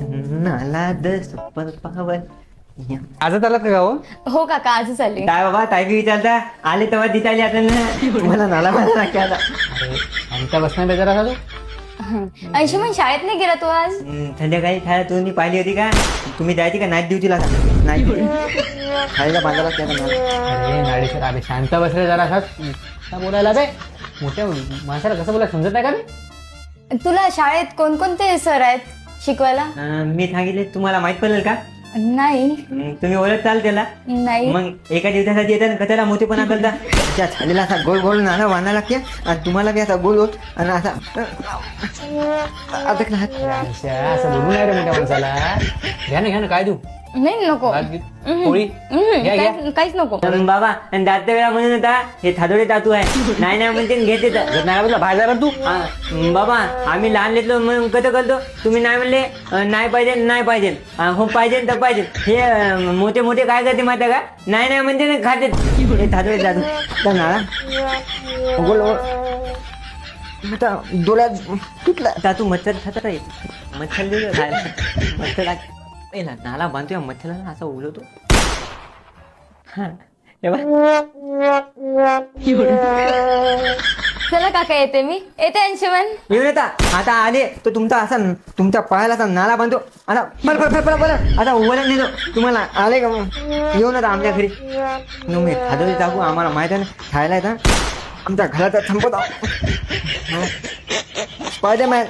नाला the super power. आजच आलात का गाव? हो काका आजच आले. काय बाबा काय की विचारता आले तेव्हा दिसायला आता ना मला नाला बांधा लागते आता. आमच्या बसण्या बेजार असा तू? अंशुमन शाळेत नाही गेला तो आज? संध्याकाळी शाळा तुम्ही पाहिली होती का? तुम्ही जायची का नाईट ड्युटीला? नाईट शाळेला बांधायला लागते आता मला. अरे नाडेश्वर अरे शांत बसले जरा असाच का बोलायला बे? मोठ्या माणसाला कसं बोलायला समजत नाही का रे? तुला शाळेत कोणकोणते सर आहेत शिकवायला? मी सांगितले तुम्हाला माहित पडेल का? नाही. तुम्ही ओळखताल त्याला? नाही. मग एका दिवसासाठी येतात का त्याला मोठेपणा करता? त्या छालीला असा गोल गोल नाणं बांधायला लागते आणि तुम्हाला बी असा गोल गोल आणि असा आता असं बोलू नाही रे मोठ्या माणसाला. घ्या ना काय देऊ? नाही नको. पोळी घ्या घ्या. काहीच नको. बाबा आणि दात वेळा म्हणून होता हे थादोडे टातू आहे. नाही म्हणते घेते जर नाही बोलला बाहेर जा तू. बाबा आम्ही लहान लेकलो म्हणून कसं करतो. तुम्ही नाही म्हणले नाही पाहिजे हो पाहिजे तर पाहिजे. हे मोठे मोठे काय करते माहिती आहे का? नाही म्हणते ना खाते हे थादोडे टातू नाळा गोल आता डोळ्यात तुटला टातू मच्छर खातात आहे. मच्छर दिलं खायला मच्छर पहिला नाला बांधतोय मच्छराला असा उलवतो. चला काका येते मी. येते अंशुमन. येऊन येता आता आले तर तुमचा असा तुमच्या पायाला असा नाला बांधतो आता बरं आता उभं नेतो तुम्हाला. आले का मग येऊन आता आमच्या घरी मी खादोली टाकू. आम्हाला माहिती आहे ना खायला येतात आमच्या घराचा संपत स्पायडरमॅन